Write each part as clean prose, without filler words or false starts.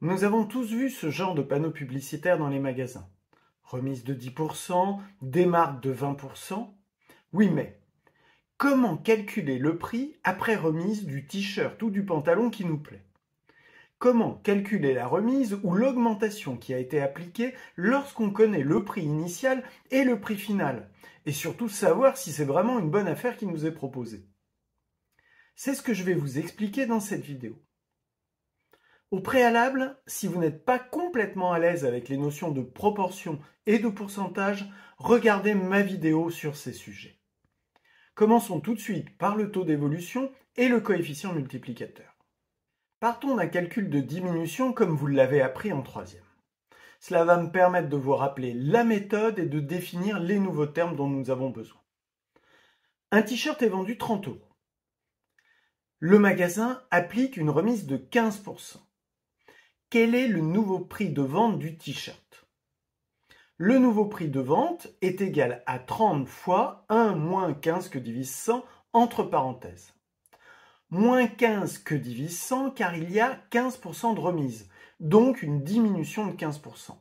Nous avons tous vu ce genre de panneaux publicitaires dans les magasins. Remise de 10%, démarque de 20%. Oui, mais comment calculer le prix après remise du t-shirt ou du pantalon qui nous plaît? Comment calculer la remise ou l'augmentation qui a été appliquée lorsqu'on connaît le prix initial et le prix final? Et surtout savoir si c'est vraiment une bonne affaire qui nous est proposée. C'est ce que je vais vous expliquer dans cette vidéo. Au préalable, si vous n'êtes pas complètement à l'aise avec les notions de proportion et de pourcentage, regardez ma vidéo sur ces sujets. Commençons tout de suite par le taux d'évolution et le coefficient multiplicateur. Partons d'un calcul de diminution comme vous l'avez appris en troisième. Cela va me permettre de vous rappeler la méthode et de définir les nouveaux termes dont nous avons besoin. Un t-shirt est vendu 30 €. Le magasin applique une remise de 15%. Quel est le nouveau prix de vente du t-shirt? Le nouveau prix de vente est égal à 30 fois 1 moins 15 que divise 100 entre parenthèses. Moins 15 que divise 100 car il y a 15% de remise, donc une diminution de 15%.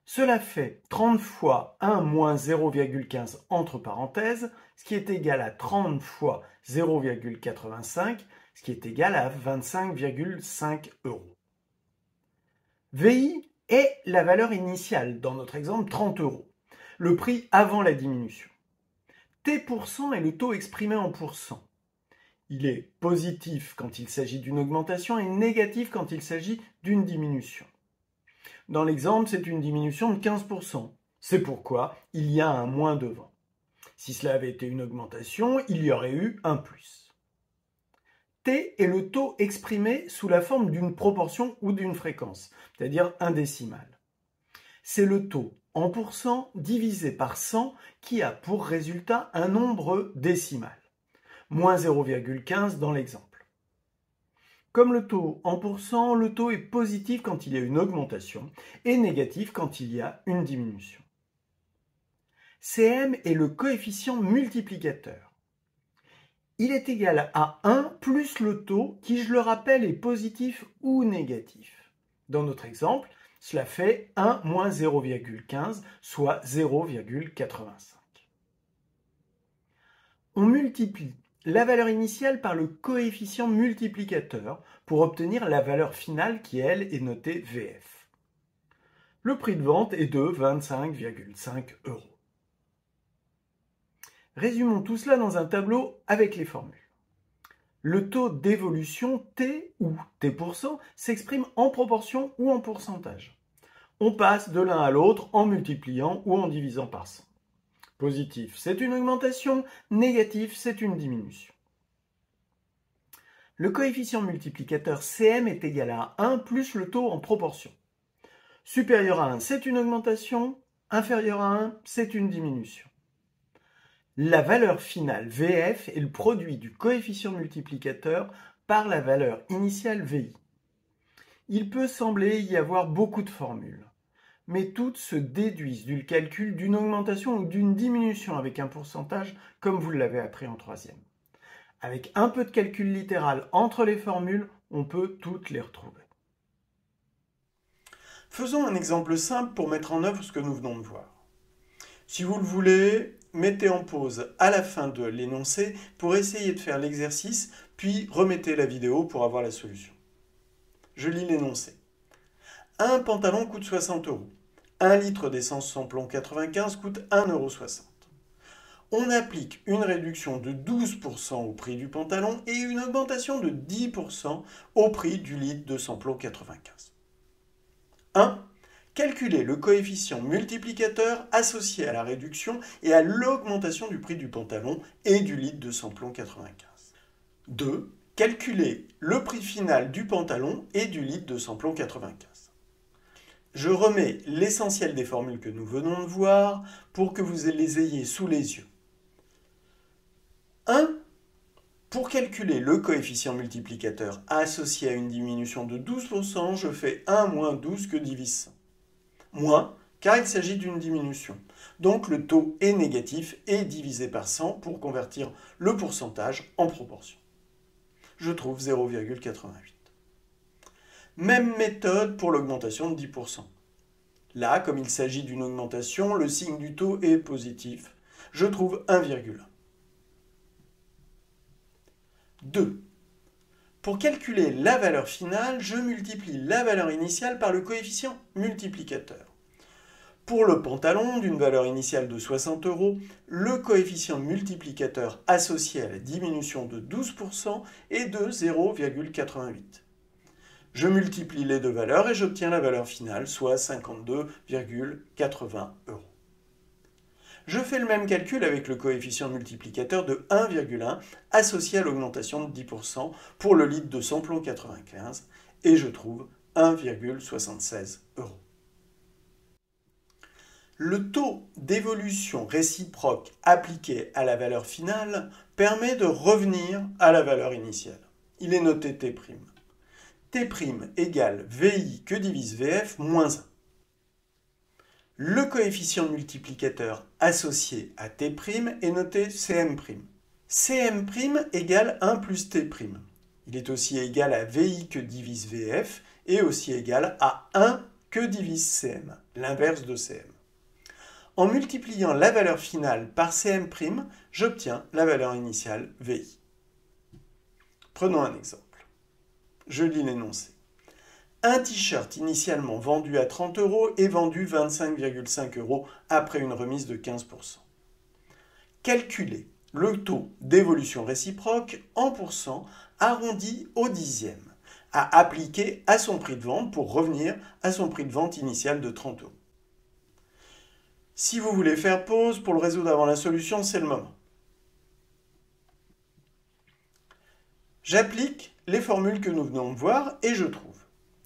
Cela fait 30 fois 1 moins 0,15 entre parenthèses, ce qui est égal à 30 fois 0,85, ce qui est égal à 25,5 €. VI est la valeur initiale, dans notre exemple 30 €, le prix avant la diminution. T% est le taux exprimé en pourcents. Il est positif quand il s'agit d'une augmentation et négatif quand il s'agit d'une diminution. Dans l'exemple, c'est une diminution de 15%. C'est pourquoi il y a un moins devant. Si cela avait été une augmentation, il y aurait eu un plus. T est le taux exprimé sous la forme d'une proportion ou d'une fréquence, c'est-à-dire un décimal. C'est le taux en pourcent divisé par 100 qui a pour résultat un nombre décimal, moins 0,15 dans l'exemple. Comme le taux en pourcent, le taux est positif quand il y a une augmentation et négatif quand il y a une diminution. Cm est le coefficient multiplicateur. Il est égal à 1 plus le taux qui, je le rappelle, est positif ou négatif. Dans notre exemple, cela fait 1 moins 0,15, soit 0,85. On multiplie la valeur initiale par le coefficient multiplicateur pour obtenir la valeur finale qui, elle, est notée VF. Le prix de vente est de 25,5 €. Résumons tout cela dans un tableau avec les formules. Le taux d'évolution T ou T% s'exprime en proportion ou en pourcentage. On passe de l'un à l'autre en multipliant ou en divisant par 100. Positif, c'est une augmentation. Négatif, c'est une diminution. Le coefficient multiplicateur Cm est égal à 1 plus le taux en proportion. Supérieur à 1, c'est une augmentation. Inférieur à 1, c'est une diminution. La valeur finale VF est le produit du coefficient multiplicateur par la valeur initiale VI. Il peut sembler y avoir beaucoup de formules, mais toutes se déduisent du calcul d'une augmentation ou d'une diminution avec un pourcentage, comme vous l'avez appris en troisième. Avec un peu de calcul littéral entre les formules, on peut toutes les retrouver. Faisons un exemple simple pour mettre en œuvre ce que nous venons de voir. Si vous le voulez, mettez en pause à la fin de l'énoncé pour essayer de faire l'exercice, puis remettez la vidéo pour avoir la solution. Je lis l'énoncé. Un pantalon coûte 60 €. 1 litre d'essence samplon 95 coûte 1,60 €. On applique une réduction de 12% au prix du pantalon et une augmentation de 10% au prix du litre de samplon 95. 1. Calculer le coefficient multiplicateur associé à la réduction et à l'augmentation du prix du pantalon et du litre de samplon 95. 2. Calculer le prix final du pantalon et du litre de samplon 95. Je remets l'essentiel des formules que nous venons de voir pour que vous les ayez sous les yeux. 1. Pour calculer le coefficient multiplicateur associé à une diminution de 12%, je fais 1 moins 12 que divise 100. Moins, car il s'agit d'une diminution. Donc le taux est négatif et divisé par 100 pour convertir le pourcentage en proportion. Je trouve 0,88. Même méthode pour l'augmentation de 10%. Là, comme il s'agit d'une augmentation, le signe du taux est positif. Je trouve 1,1. 2. Pour calculer la valeur finale, je multiplie la valeur initiale par le coefficient multiplicateur. Pour le pantalon d'une valeur initiale de 60 €, le coefficient multiplicateur associé à la diminution de 12% est de 0,88. Je multiplie les deux valeurs et j'obtiens la valeur finale, soit 52,80 €. Je fais le même calcul avec le coefficient multiplicateur de 1,1 associé à l'augmentation de 10% pour le litre de samplon 95 et je trouve 1,76 €. Le taux d'évolution réciproque appliqué à la valeur finale permet de revenir à la valeur initiale. Il est noté T'. T' égale VI que divise VF moins 1. Le coefficient multiplicateur associé à T' est noté Cm'. Cm' égale 1 plus T'. Il est aussi égal à VI que divise VF et aussi égal à 1 que divise Cm, l'inverse de Cm. En multipliant la valeur finale par Cm', j'obtiens la valeur initiale VI. Prenons un exemple. Je lis l'énoncé. Un t-shirt initialement vendu à 30 € est vendu 25,5 € après une remise de 15%. Calculez le taux d'évolution réciproque en pourcent arrondi au dixième à appliquer à son prix de vente pour revenir à son prix de vente initial de 30 €. Si vous voulez faire pause pour le résoudre avant la solution, c'est le moment. J'applique les formules que nous venons de voir et je trouve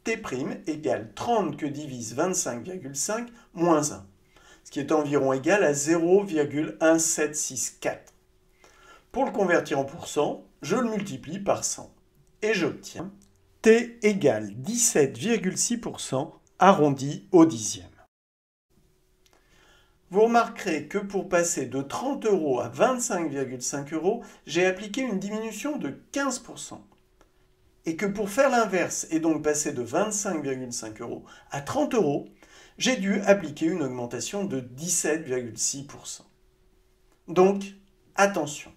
T' égale 30 que divise 25,5 moins 1, ce qui est environ égal à 0,1764. Pour le convertir en pourcent, je le multiplie par 100 et j'obtiens T égale 17,6% arrondi au dixième. Vous remarquerez que pour passer de 30 € à 25,5 €, j'ai appliqué une diminution de 15%. Et que pour faire l'inverse et donc passer de 25,5 € à 30 €, j'ai dû appliquer une augmentation de 17,6%. Donc, attention.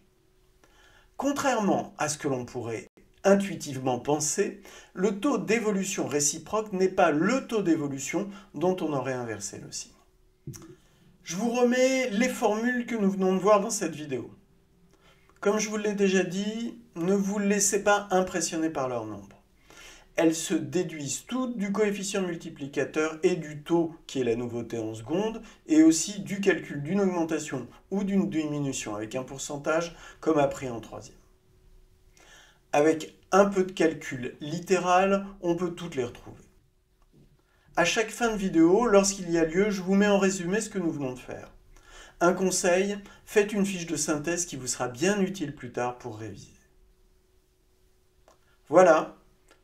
Contrairement à ce que l'on pourrait intuitivement penser, le taux d'évolution réciproque n'est pas le taux d'évolution dont on aurait inversé le signe. Je vous remets les formules que nous venons de voir dans cette vidéo. Comme je vous l'ai déjà dit, ne vous laissez pas impressionner par leur nombre. Elles se déduisent toutes du coefficient multiplicateur et du taux qui est la nouveauté en secondes, et aussi du calcul d'une augmentation ou d'une diminution avec un pourcentage, comme appris en troisième. Avec un peu de calcul littéral, on peut toutes les retrouver. À chaque fin de vidéo, lorsqu'il y a lieu, je vous mets en résumé ce que nous venons de faire. Un conseil, faites une fiche de synthèse qui vous sera bien utile plus tard pour réviser. Voilà,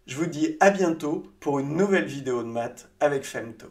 je vous dis à bientôt pour une nouvelle vidéo de maths avec Femto.